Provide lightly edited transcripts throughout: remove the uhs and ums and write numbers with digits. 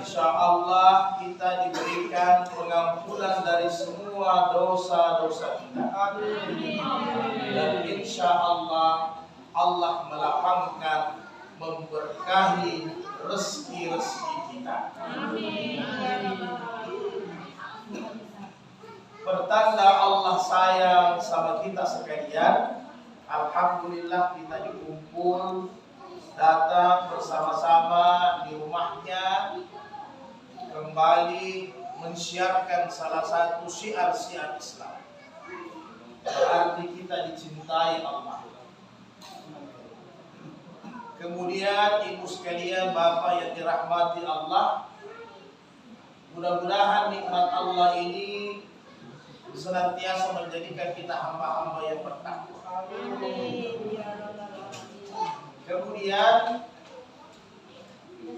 insya Allah kita diberikan pengampunan dari semua dosa-dosa kita. Dan insya Allah Allah melapangkan, memberkahi rezeki-rezeki kita. Pertanda Allah sayang sama kita sekalian, alhamdulillah kita dikumpul datang bersama-sama di rumahnya kembali mensiarkan salah satu syiar-syiar Islam. Berarti kita dicintai Allah. Kemudian ibu sekalian, bapak yang dirahmati Allah, mudah-mudahan nikmat Allah ini senantiasa menjadikan kita hamba-hamba yang bertakwa. Kemudian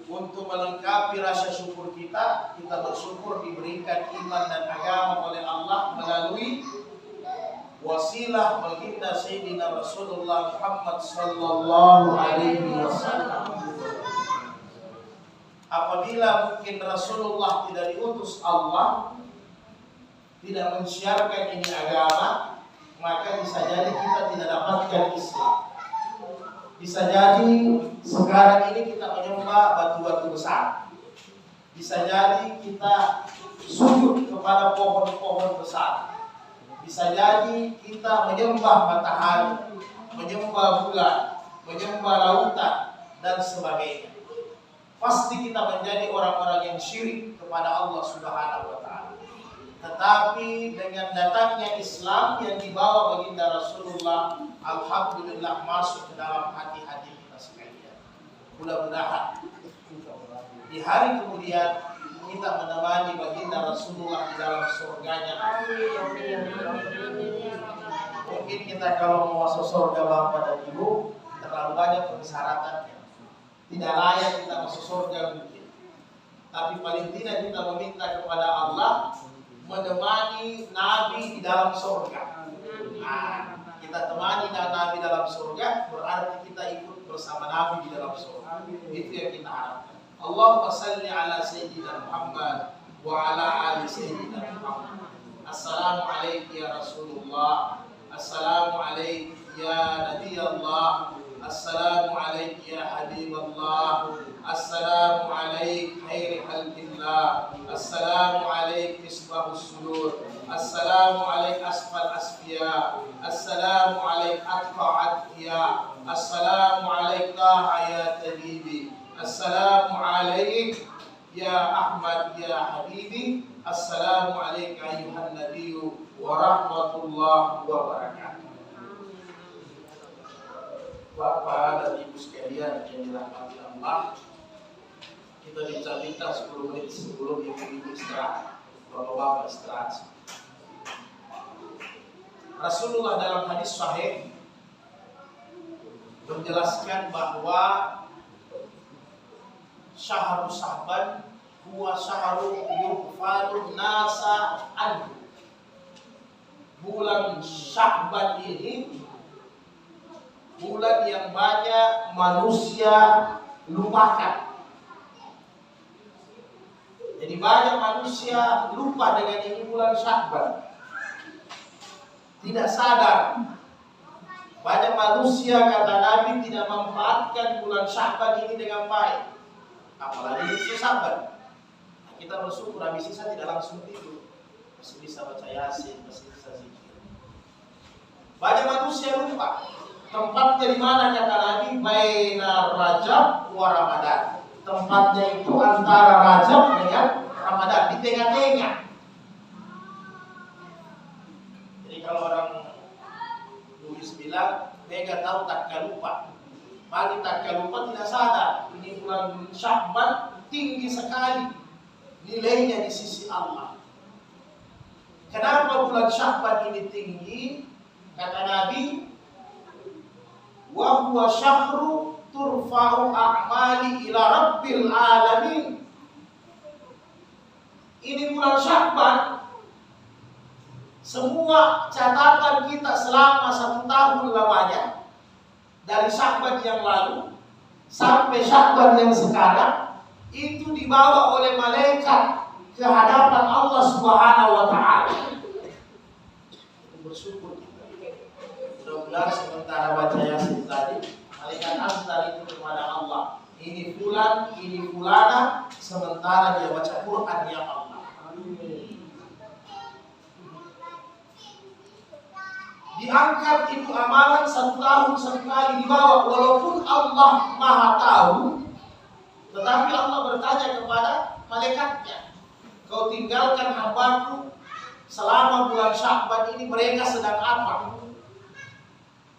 untuk melengkapi rasa syukur kita, kita bersyukur diberikan iman dan agama oleh Allah melalui wasilah baginda Sayyidina Rasulullah Muhammad sallallahu alaihi wasallam. Apabila mungkin Rasulullah tidak diutus Allah, tidak mensiarkan ini agama, maka bisa jadi kita tidak dapatkan Islam. Bisa jadi sekarang ini kita menyembah batu-batu besar. Bisa jadi kita sujud kepada pohon-pohon besar. Bisa jadi kita menyembah matahari, menyembah bulan, menyembah lautan, dan sebagainya. Pasti kita menjadi orang-orang yang syirik kepada Allah Subhanahu wa Ta'ala. Tetapi dengan datangnya Islam yang dibawa baginda Rasulullah, alhamdulillah masuk ke dalam hati-hati kita sekalian. Mudah-mudahan di hari kemudian kita menemani baginda Rasulullah di dalam surganya. Mungkin kita kalau mau masuk surga Bapak dan Ibu, terlalu banyak persyaratannya. Tidak layak kita masuk surga mungkin. Tapi paling tidak kita meminta kepada Allah menemani Nabi di dalam surga. Nah, kita temani Nabi dalam surga, berarti kita ikut bersama Nabi di dalam surga. Itu yang kita harapkan. Allahumma salli ala Sayyidina Muhammad wa ala ali Sayyidina Muhammad. Assalamualaikum ya Rasulullah. Assalamualaikum ya Nabi Allah. Assalamualaikum ya Habiballah. Assalamualaikum khairi khalqillah. Assalamualaikum misbahus sudur. Assalamualaikum asfal asfiya. Assalamualaikum atqa atqiya. Assalamualaikum ya tabibi. Assalamualaikum ya Ahmad ya Habibi. Assalamualaikum ayuhan nabiyyu wa rahmatullahi wa barakatuh. Bapak dan Ibu sekalian yang dirahmati Allah, kita minta 10 menit sebelum ibu-ibu istirahat, bapak-bapak istirahat. Rasulullah dalam hadis sahih menjelaskan bahwa syahrul Sya'ban huwa syahrul yughfalu nasa anhu. Bulan Sya'ban ini bulan yang banyak manusia lupakan. Jadi banyak manusia lupa dengan ini bulan Sya'ban. Tidak sadar. Banyak manusia, kata Nabi, tidak memanfaatkan bulan Sya'ban ini dengan baik. Apalagi itu Sya'ban. Nah, kita bersyukur habis sisa tidak langsung tidur. Masih bisa baca Yasin, masih bisa zikir. Banyak manusia lupa. Tempatnya di mana kata Nabi? Baina Rajab wa Ramadan. Tempatnya itu antara Rajab dengan Ramadan, di tengah-tengah. Jadi kalau orang nulis bilang, mega tahu tak lupa. Bagi tak lupa tidak sadar. Ini bulan Sya'ban tinggi sekali nilainya di sisi Allah. Kenapa bulan Sya'ban ini tinggi? Kata Nabi, wa huwa syahru turfa'u a'mali ila rabbil alamin. Ini bulan Sya'ban, semua catatan kita selama 1 tahun lamanya, dari Sya'ban yang lalu sampai Sya'ban yang sekarang, itu dibawa oleh malaikat ke hadapan Allah Subhanahu wa Ta'ala. Bersyukur kita. Mudah-mudahan sementara baca Yasin tadi, malaikat hantar itu kepada Allah. Ini fulan, ini fulana, sementara dia baca Quran ya Allah. Diangkat itu amalan 1 tahun sekali dibawa, walaupun Allah Maha tahu, tetapi Allah bertanya kepada malaikatnya, kau tinggalkan hambaku selama bulan Sya'ban ini, mereka sedang apa?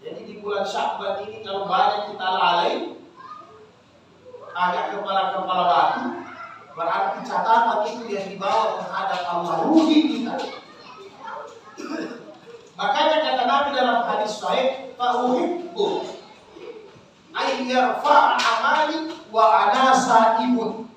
Jadi di bulan Sya'ban ini kalau banyak kita lalai, agak kepala-kepala batu, berarti catatan itu yang dibawa menghadap Allah, rugi kita. Makanya kata Nabi dalam hadis sahih, "Fa'uhibbu ay yarfa'a amali wa ana sa'imun."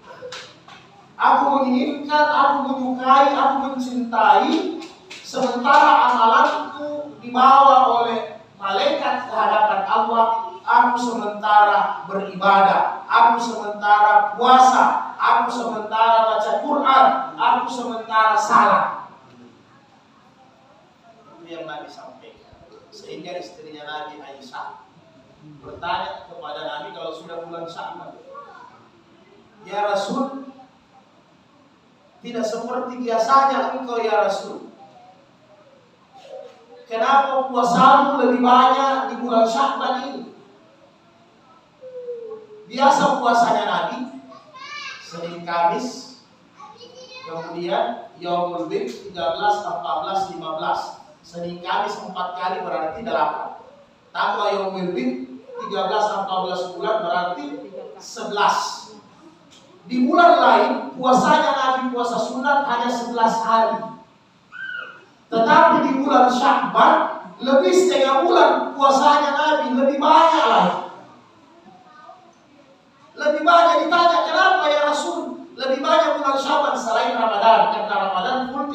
Aku menginginkan, aku menyukai, aku mencintai sementara amalanku dibawa oleh malaikat ke hadapan Allah, aku sementara beribadah, aku sementara puasa, aku sementara baca Quran, aku sementara salat. Yang Nabi sampaikan. Sehingga istrinya Nabi Aisyah bertanya kepada Nabi kalau sudah bulan Sya'ban, ya Rasul, tidak seperti biasanya engkau ya Rasul, kenapa puasamu lebih banyak di bulan Sya'ban ini? Biasa puasanya Nabi Senin Kamis, kemudian Yaumul Bid 13, 14, 15. Senin Kamis 4 kali berarti 8. Tambah Yaumul Bid 13 14 bulan berarti 11. Di bulan lain puasanya Nabi puasa sunat hanya 11 hari. Tetapi di bulan Sya'ban lebih setengah bulan puasanya Nabi, lebih banyak lagi. Lebih banyak. Ditanya kenapa ya Rasul lebih banyak bulan Sya'ban selain Ramadan? Karena Ramadan full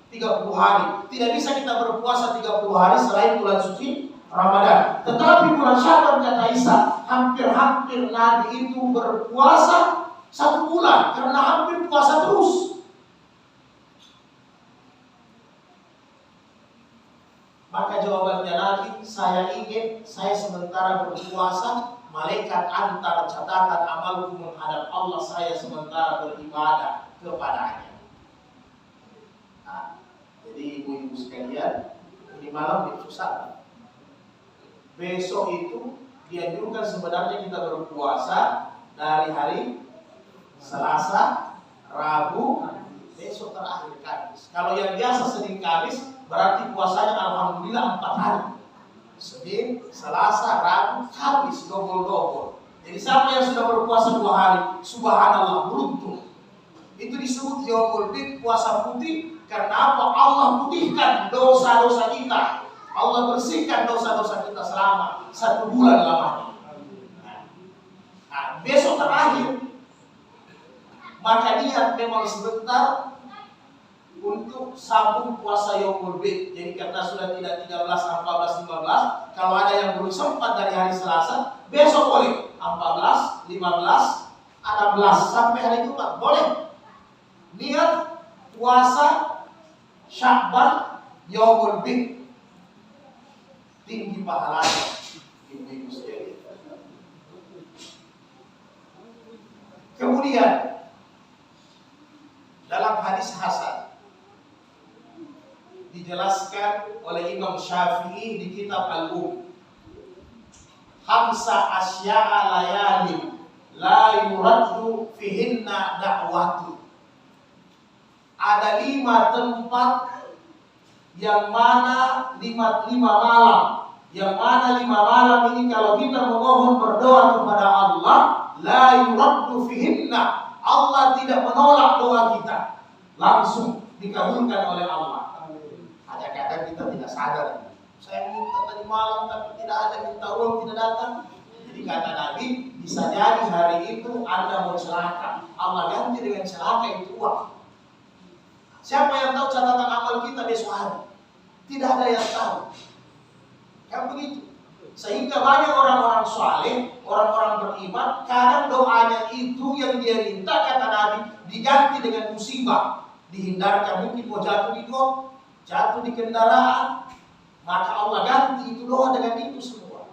30 hari. Tidak bisa kita berpuasa 30 hari selain bulan suci Ramadan. Tetapi bulan Sya'ban kata Isa, hampir-hampir Nabi itu berpuasa 1 bulan karena hampir puasa terus. Maka jawabannya Nabi, saya ingin saya sementara berpuasa, malaikat antar catatan amalku menghadap Allah, saya sementara beribadah kepadanya. Jadi ibu-ibu sekalian, ini malam itu susah. Besok itu dianjurkan sebenarnya kita berpuasa dari hari Selasa, Rabu, besok terakhir Kamis. Kalau yang biasa Senin Kamis, berarti puasanya alhamdulillah 4 hari. Senin, Selasa, Rabu, Kamis, double-double. Jadi siapa yang sudah berpuasa 2 hari, subhanallah, beruntung. Itu disebut Yaumul Bid, puasa putih. Karena apa? Allah putihkan dosa-dosa kita. Allah bersihkan dosa-dosa kita selama 1 bulan lamanya. Nah, besok terakhir. Maka niat memang sebentar untuk sambung puasa Yaumul Bid. Jadi karena sudah tidak 13, 14, 15, kalau ada yang belum sempat dari hari Selasa, besok boleh 14, 15, 16 sampai hari Jumat boleh. Niat puasa Sya'ban Yaumul Bid, tinggi pahalanya ibu-ibu sekalian. Kemudian dalam hadis hasan dijelaskan oleh Imam Syafi'i di kitab Al-Um, khamsa asya'a layali la yuraddu fihinna da'watu. Ada 5 tempat yang mana 5 malam, yang mana 5 malam ini kalau kita memohon berdoa kepada Allah, la yuraddu fihinna, Allah tidak menolak doa kita, langsung dikabulkan oleh Allah. Hanya kadang kita tidak sadar, saya minta tadi malam tapi tidak ada, minta uang tidak datang. Jadi kata Nabi, bisa jadi hari itu Anda mau celaka, Allah ganti dengan celaka itu uang. Siapa yang tahu catatan amal kita besok hari? Tidak ada yang tahu. Kan begitu. Sehingga banyak orang-orang saleh, orang-orang beriman, kadang doanya itu yang dia minta, kata Nabi, diganti dengan musibah. Dihindarkan, mungkin mau jatuh di got, jatuh di kendaraan, maka Allah ganti itu doa dengan itu semua.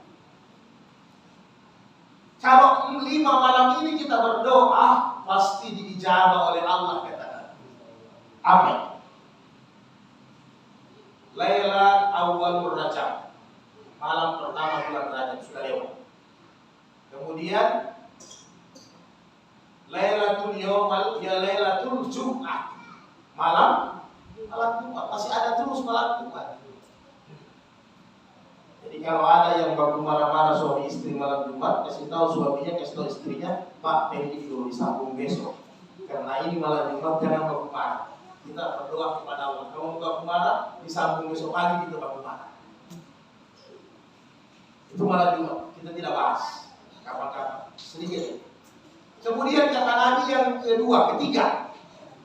Kalau 5 malam ini kita berdoa, pasti diijabah oleh Allah, kata Nabi. Apa? Lailat awalur Rajab, malam pertama bulan Rajab sudah lewat. Kemudian Lailatul Jum'ah, malam Jumat, masih ada terus malam Jumat. Jadi kalau ada yang baru marah-marah suami istri malam Jumat, kasih tahu suaminya, kasih tahu istrinya, Pak, pending dulu, disambung besok. Karena ini malam Jumat, jangan baru marah. Kita berdoa kepada Allah. Kalau baru marah, disambung besok pagi kita baru marah. Itu malam Jumat, kita tidak bahas kapan-kapan, sedikit. Kemudian kata Nabi yang ketiga,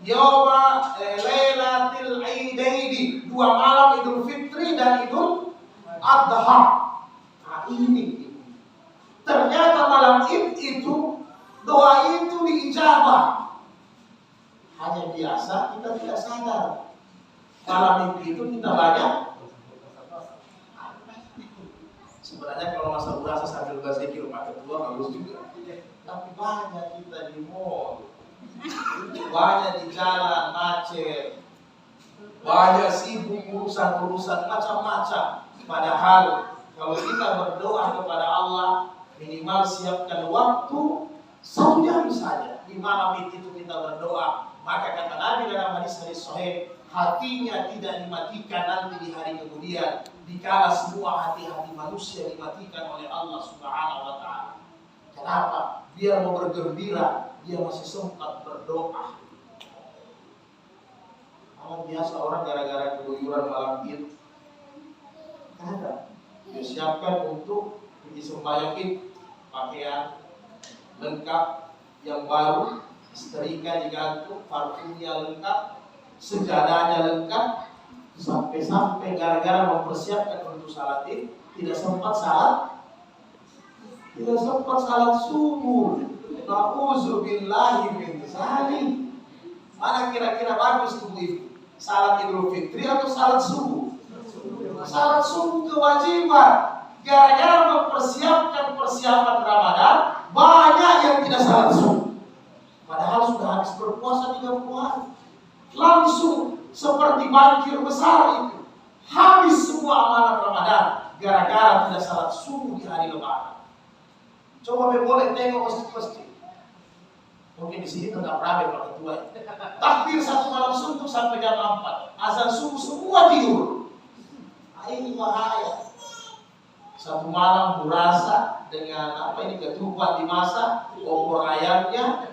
Yawma Lailatul Aidaini, 2 malam Idul Fitri dan Idul Adha. Nah ini ternyata malam Id itu doa itu diijabah. Hanya biasa kita tidak sadar. Malam Id itu kita banyak. Sebenarnya kalau masa berasa sambil berzikir pakai keluar bagus juga. Tapi banyak kita di mall, banyak di jalan macet, banyak sibuk urusan-urusan macam-macam. Padahal kalau kita berdoa kepada Allah, minimal siapkan waktu 1 jam saja. Di malam itu kita berdoa, maka kata Nabi dalam hadis-hadis sahih, hatinya tidak dimatikan nanti di hari kemudian, dikala semua hati-hati manusia dimatikan oleh Allah Subhanahu wa Ta'ala. Kenapa? Dia mau bergembira, dia masih sempat berdoa. Kalau biasa orang gara-gara keluyuran malam Id, ada dia siapkan untuk pergi sembahyang Id, pakaian lengkap yang baru, setrika digantung, parfumnya lengkap, sejadahnya lengkap, sampai gara-gara mempersiapkan untuk salat Id, tidak sempat salat subuh. Na'udzubillahi min dzalik. Mana kira-kira bagus itu? Salat Idul Fitri atau salat subuh? Salat subuh kewajiban. Gara-gara mempersiapkan persiapan Ramadan, banyak yang tidak salat subuh. Padahal sudah habis berpuasa 30 hari. Langsung seperti banjir besar itu, habis semua amalan Ramadan gara-gara tidak salat subuh di hari Lebaran. Coba boleh tengok masjid-masjid. Mungkin di sini tetap ramai Pak Ketua. Takbir 1 malam suntuk sampai jam 4. Azan subuh semua tidur. Ini bahaya. 1 malam burasa dengan ketupat dimasak, opor ayamnya,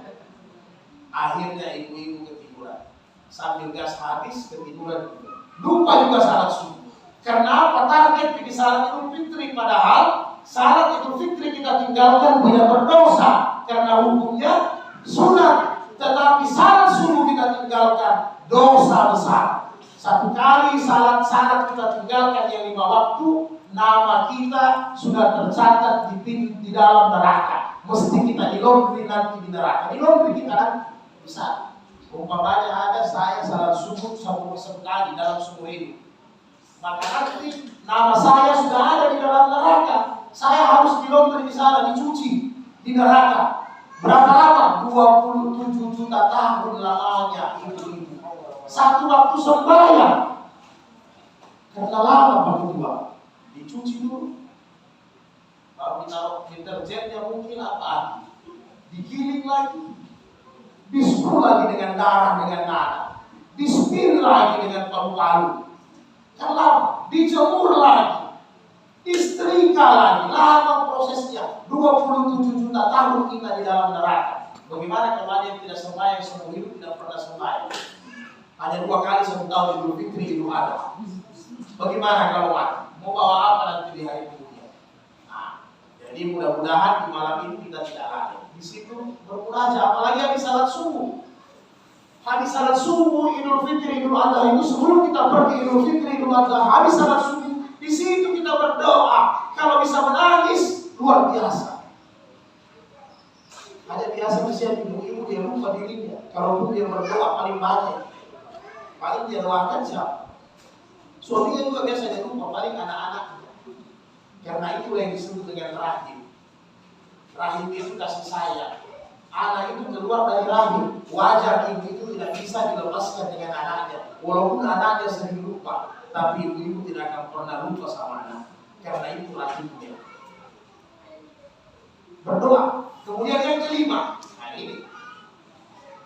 akhirnya ibu-ibu ketiduran. Sambil gas habis ketiduran juga. Lupa juga salat subuh. Karena apa? Target di salat Idul Fitri, padahal salat Idul Fitri kita tinggalkan tidak berdosa karena hukumnya sunat, tetapi salat subuh kita tinggalkan dosa besar. 1 kali salat kita tinggalkan yang 5 waktu, nama kita sudah tercatat di dalam neraka. Mesti kita di laundry nanti di neraka. Di laundry kita kan bisa. Umpamanya ada saya salat subuh 1 kali dalam seumur hidup, maka nanti nama saya sudah ada di dalam neraka. Saya harus di laundry di sana, dicuci di neraka. Berapa lama? 27 juta tahun lamanya ibu-ibu. 1 waktu sembahyang. Karena lama Pak Ketua. Dicuci dulu. Baru ditaruh deterjennya mungkin apa? Digiling lagi. Dispul lagi dengan darah, dengan nanah. Dispil lagi dengan paru-paru. Kan lama. Dijemur lagi. Disetrika lagi, lama prosesnya. 27 juta tahun kita di dalam neraka. Bagaimana kalau ada yang tidak sembahyang seumur hidup, tidak pernah sembahyang? Hanya 2 kali 1 tahun Idul Fitri, Idul Adha. Bagaimana kalau mati? Mau bawa apa nanti di hari kemudian? Nah, jadi mudah-mudahan di malam ini kita tidak lalai. Di situ bermunajat, apalagi habis salat subuh. Habis salat subuh Idul Fitri, Idul Adha itu sebelum kita pergi Idul Fitri, Idul Adha, habis salat subuh. Di situ kita berdoa. Kalau bisa menangis, luar biasa. Ada biasa kesian ibu-ibu dia lupa dirinya. Kalau dia berdoa paling banyak, paling dia doakan siapa? Suaminya juga biasa dia lupa, paling anak-anaknya. Karena itu yang disebut dengan rahim. Rahim itu kasih sayang. Anak itu keluar dari rahim. Wajar ibu itu tidak bisa dilepaskan dengan anaknya. Walaupun anaknya sering lupa, tapi ibu tidak akan pernah lupa sama anak. Karena itu rahimnya. Berdoa. Kemudian yang kelima, nah ini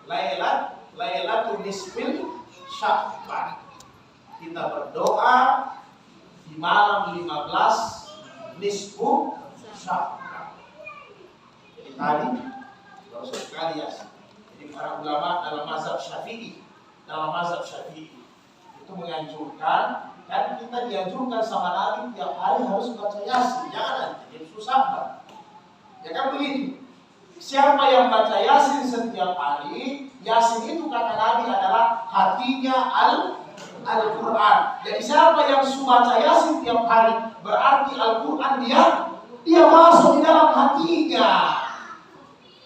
Lailatul Nisfil Sya'ban. Kita berdoa di malam 15 Nisfu Sya'ban. Jadi tadi baru sekali ya. Jadi para ulama dalam mazhab Syafi'i itu menganjurkan, kan kita dianjurkan sama Nabi tiap hari harus baca Yasin, jangan nanti susah. Ya kan begitu. Siapa yang baca Yasin setiap hari, Yasin itu kata Nabi adalah hatinya Al-Quran. Jadi siapa yang baca Yasin tiap hari, berarti Al-Quran dia masuk di dalam hatinya.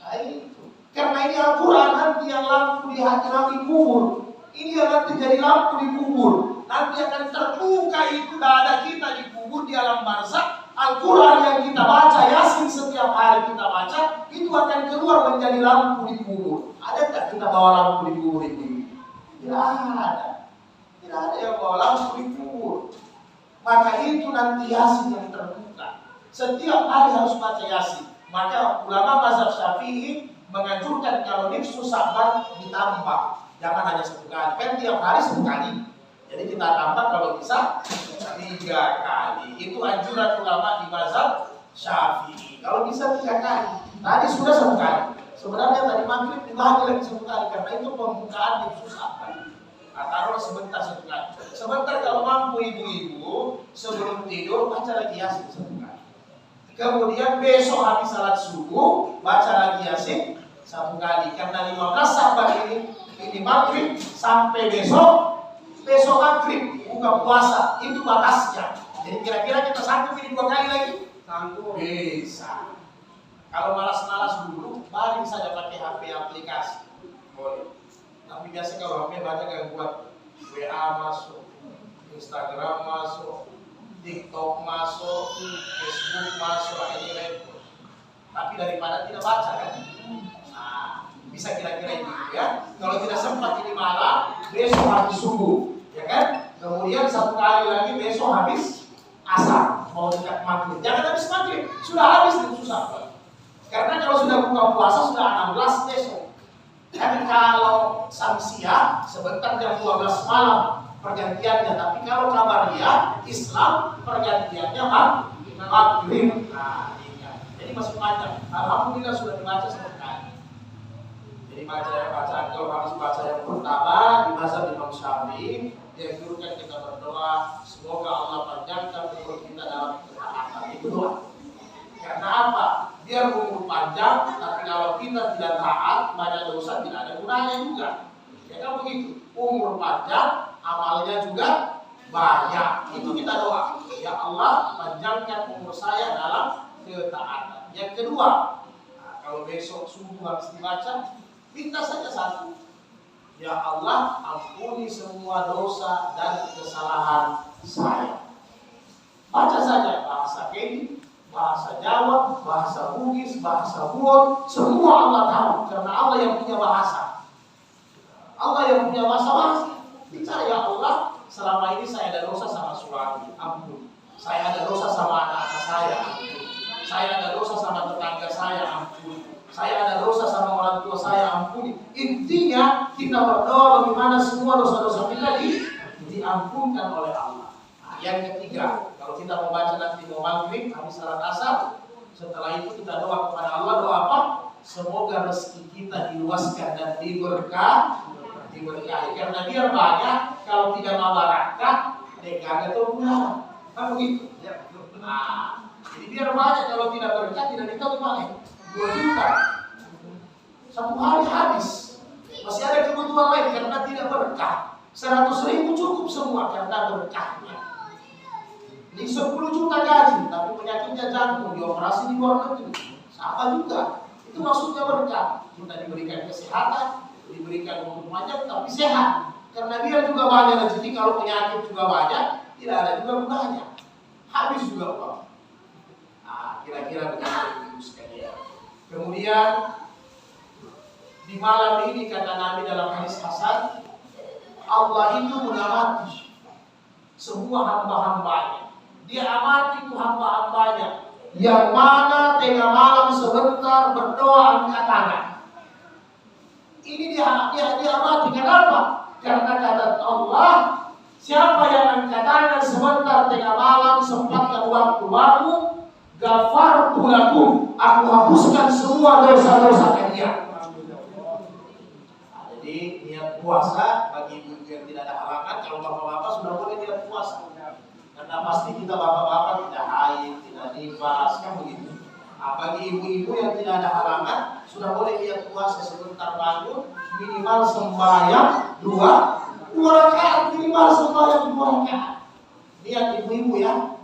Nah, itu. Karena ini Al-Quran nanti yang lampu di hati Nabi kubur. Ini yang nanti jadi lampu di kubur. Nanti akan terbuka itu dada kita di kubur di alam barzakh. Al-Quran yang kita baca, Yasin setiap hari kita baca, itu akan keluar menjadi lampu di kubur. Ada tak kita bawa lampu di kubur ini? Tidak ada. Tidak ada yang bawa lampu di kubur. Maka itu nanti Yasin yang terbuka. Setiap hari harus baca Yasin. Maka ulama mazhab Syafi'i menganjurkan kalau nifsu Sya'ban ditambah. Jangan hanya satu kali. Kan tiap hari satu kali. Jadi kita tambah kalau bisa 3 kali. Itu anjuran ulama di mazhab Syafi'i. Kalau bisa 3 kali. Tadi sudah 1 kali. Sebenarnya tadi maghrib dibagi lagi 1 kali karena itu pembukaan nifsu Sya'ban. Taruh sebentar 1 kali. Sebentar kalau mampu ibu-ibu sebelum tidur baca lagi Yasin 1 kali. Kemudian besok habis salat subuh baca lagi Yasin 1 kali. Karena 15 Sya'ban ini maghrib sampai besok maghrib buka puasa itu batasnya. Jadi kira-kira kita sanggup ini 2 kali lagi? Sanggup. Bisa. Kalau malas-malas dulu, mari saja pakai HP aplikasi. Boleh. Tapi biasa kalau HP banyak yang buat WA masuk, Instagram masuk, TikTok masuk, Facebook masuk, ini repot. Tapi daripada tidak baca kan? Nah, bisa kira-kira itu ya. Kalau tidak sempat ini malam, besok habis subuh. Ya kan? Kemudian 1 kali lagi besok habis asar, mau dekat maghrib. Jangan habis maghrib, sudah habis itu susah. Karena kalau sudah buka puasa sudah 16 besok. Dan kalau samsia sebentar jam 12 malam pergantiannya. Tapi kalau kabarnya Islam pergantiannya maghrib. Nah, iya. Jadi masih panjang. Alhamdulillah sudah dibaca 1 kali. Jadi bacaan kalau habis baca yang pertama di mazhab Imam Syafi'i, dianjurkan kita berdoa semoga Allah panjangkan umur kita dalam ketaatan. Itu doa. Karena apa? Biar umur panjang, tapi kalau kita tidak taat, banyak dosa tidak ada gunanya juga. Ya kan begitu. Umur panjang, amalnya juga banyak. Itu kita doa. Ya Allah, panjangkan umur saya dalam ketaatan. Yang kedua, kalau besok subuh habis dibaca, minta saja satu. Ya Allah, ampuni semua dosa dan kesalahan saya. Baca saja bahasa Kedi, bahasa Jawa, bahasa Bugis, bahasa Buon, semua Allah tahu karena Allah yang punya bahasa. Allah yang punya bahasa. Bicara ya Allah, selama ini saya ada dosa sama suami, ampun. Saya ada dosa sama anak-anak saya, ampun. Saya ada dosa sama tetangga saya, ampun. Saya ada dosa sama orang tua saya, ampuni. Intinya kita berdoa bagaimana semua dosa-dosa kita diampunkan oleh Allah. Nah, yang ketiga, kalau kita mau baca nanti mau maghrib habis salat asar, setelah itu kita doa kepada Allah. Doa apa? Semoga rezeki kita diluaskan dan diberkahi. Karena biar banyak, kalau tidak mau barakah, gak ada turunan. Kan begitu? Nah, jadi biar banyak, kalau tidak berkah tidak ditahu mana. 2 juta 1 hari habis, masih ada kebutuhan lain karena tidak berkah. 100.000 cukup semua karena berkahnya. Di 10 juta gaji, tapi penyakitnya jantung, dioperasi di luar negeri. Sama juga. Itu maksudnya berkah. Kita diberikan kesehatan, diberikan umur panjang, tapi sehat. Karena dia juga banyak rezeki, kalau penyakit juga banyak, tidak ada juga gunanya. Habis juga uang. Nah, kira-kira begitu sekalian. Kemudian di malam ini kata Nabi dalam hadis hasan, Allah itu mengamati semua hamba-hambanya. Dia amati itu hamba-hambanya yang mana tengah malam sebentar berdoa angkat tangan. Ini dia amati. Kenapa? Karena kata Allah, siapa yang angkat tangan sebentar tengah malam sempatkan waktu-waktu, ghafartu lakum, aku hapuskan semua dosa-dosa kalian. Jadi niat puasa bagi ibu yang tidak ada halangan. Kalau bapak-bapak sudah boleh niat puasa, karena pasti kita bapak-bapak tidak haid, tidak nifas, kan begitu. Nah, bagi ibu-ibu yang tidak ada halangan sudah boleh niat puasa sebentar bangun, minimal sembahyang dua rakaat, minimal sembahyang 2 rakaat. Niat ibu-ibu ya.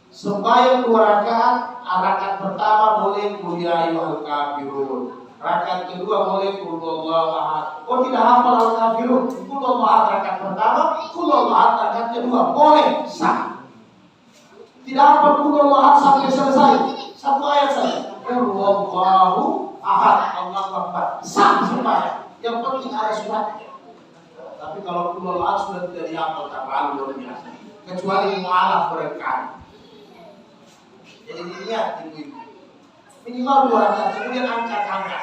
Sembahyang 2 rakaat, rakaat pertama boleh qul ya ayyuhal kafirun. Rakaat kedua boleh qul huwallahu ahad. Oh, tidak hafal al-kafirun. Qul huwallahu ahad rakaat pertama, qul huwallahu ahad rakaat kedua boleh, sah. Tidak hafal qul huwallahu ahad sampai selesai. 1 ayat saja. Qul huwallahu ahad, Allahu akbar. Sah sembahyang. Yang penting ada suratnya. Tapi kalau qul huwallahu ahad sudah tidak dihafal, tak perlu luar biasa. Kecuali mu'alaf berkali. Jadi dilihat ibu-ibu. Minimal 2 rakaat, kemudian angkat tangan.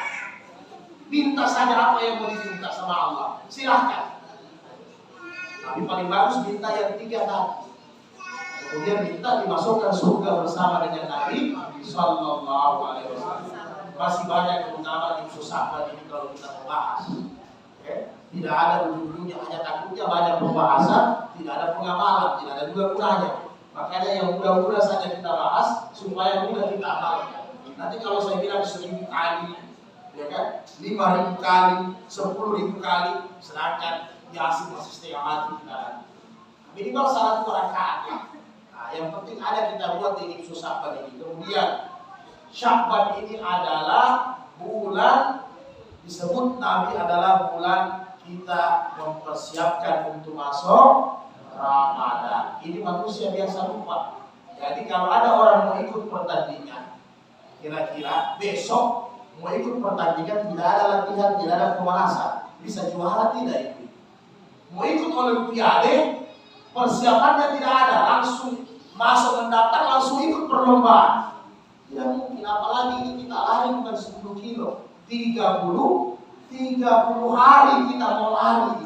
Minta saja apa yang mau diminta sama Allah. Silahkan. Tapi paling bagus minta yang 3 tadi. Kemudian minta dimasukkan surga bersama dengan Nabi Sallallahu Alaihi Wasallam. Masih banyak keutamaan di sahabat ini kalau kita membahas. Tidak ada ujung-ujungnya, hanya takutnya banyak pembahasan, tidak ada pengamalan, tidak ada juga gunanya. Makanya yang mudah-mudah saja kita bahas supaya mudah kita amalkan. Nanti kalau saya bilang 1000 kali, ya kan, 5000 kali, 10.000 kali, sedangkan Yasin masih setengah mati kita. Minimal 1 rakaat. Nah, yang penting ada kita buat ini Sya'ban ini. Kemudian Sya'ban ini adalah bulan, disebut Nabi adalah bulan kita mempersiapkan untuk masuk Ramadan. Ini manusia biasa lupa. Jadi kalau ada orang mau ikut pertandingan, kira-kira besok mau ikut pertandingan, tidak ada latihan, tidak ada pemanasan, bisa juara tidak itu? Mau ikut olimpiade, persiapannya tidak ada, langsung masuk mendaftar, langsung ikut perlombaan. Tidak mungkin, apalagi ini kita lari bukan 10 kilo, 30 hari kita mau lari.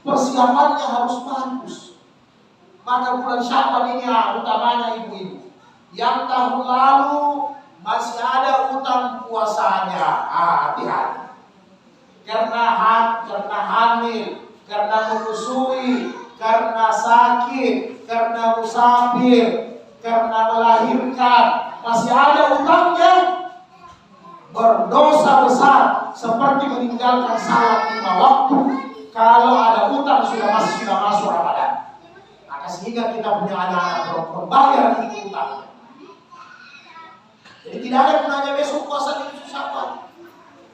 Persiapannya harus bagus. Maka bulan Sya'ban ini utamanya ibu-ibu. Yang tahun lalu masih ada utang puasanya, hati-hati. Karena hamil, karena menyusui, karena sakit, karena musafir, karena melahirkan, masih ada utangnya. Berdosa besar seperti meninggalkan salat 5 waktu. Kalau ada utang sudah masuk Ramadan. Maka sehingga kita punya anak-anak perempuan bayar itu utangnya. Jadi tidak ada gunanya besok puasa itu susah.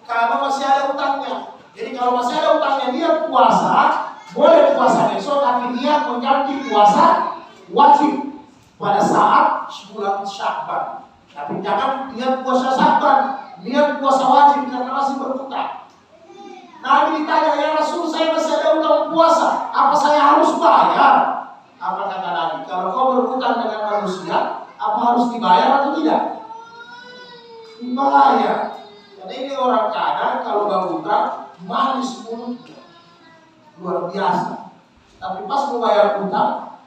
Karena masih ada utangnya. Jadi kalau masih ada utangnya dia puasa, boleh puasa besok, tapi dia mengganti puasa wajib pada saat bulan Sya'ban. Tapi jangan niat puasa Sya'ban, niat puasa wajib karena masih berutang. Nabi ditanya, ya Rasul, saya masih ada utang puasa, apa saya harus bayar? Apa kata Nabi? Kalau kau berutang dengan manusia, apa harus dibayar atau tidak? Dibayar. Karena ini orang kadang kalau berutang manis mulutnya, luar biasa. Tapi pas membayar utang,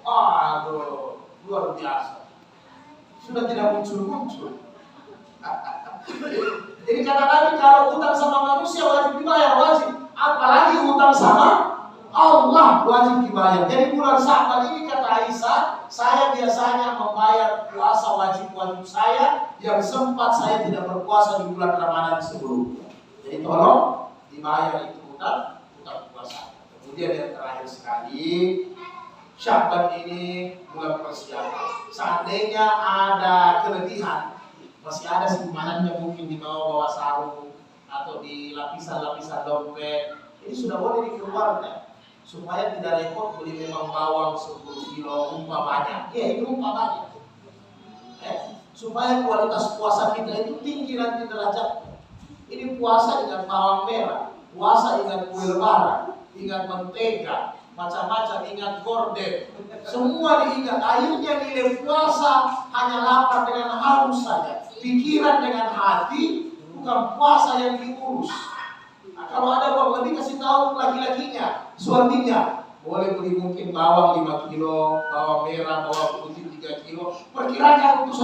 aduh, luar biasa. Sudah tidak muncul-muncul. Jadi kata Nabi, kalau utang sama manusia wajib dibayar, wajib. Apalagi utang sama Allah wajib dibayar. Jadi bulan Sya'ban ini kata Aisyah, saya biasanya membayar puasa wajib-wajib saya yang sempat saya tidak berpuasa di bulan Ramadan sebelumnya. Jadi tolong dibayar itu utang puasa. Kemudian yang terakhir sekali, Syakban ini bulan persiapan. Seandainya ada kelebihan, masih ada simpanannya mungkin di bawah sarung atau di lapisan-lapisan dompet. Ini sudah boleh dikeluarkan supaya tidak repot beli memang bawang 10 kilo umpamanya. Ya, itu umpamanya. Supaya kualitas puasa kita itu tinggi nanti derajatnya. Ini puasa dengan bawang merah, puasa dengan kue lebaran, ingat mentega, macam-macam, ingat gorden, semua diingat. Akhirnya nilai puasa hanya lapar dengan haus saja, pikiran dengan hati, bukan puasa yang diurus. Nah, kalau ada uang lebih kasih tahu laki-lakinya, suaminya, boleh beli mungkin bawang 5 kilo, bawang merah, bawang putih 3 kilo, perkiranya untuk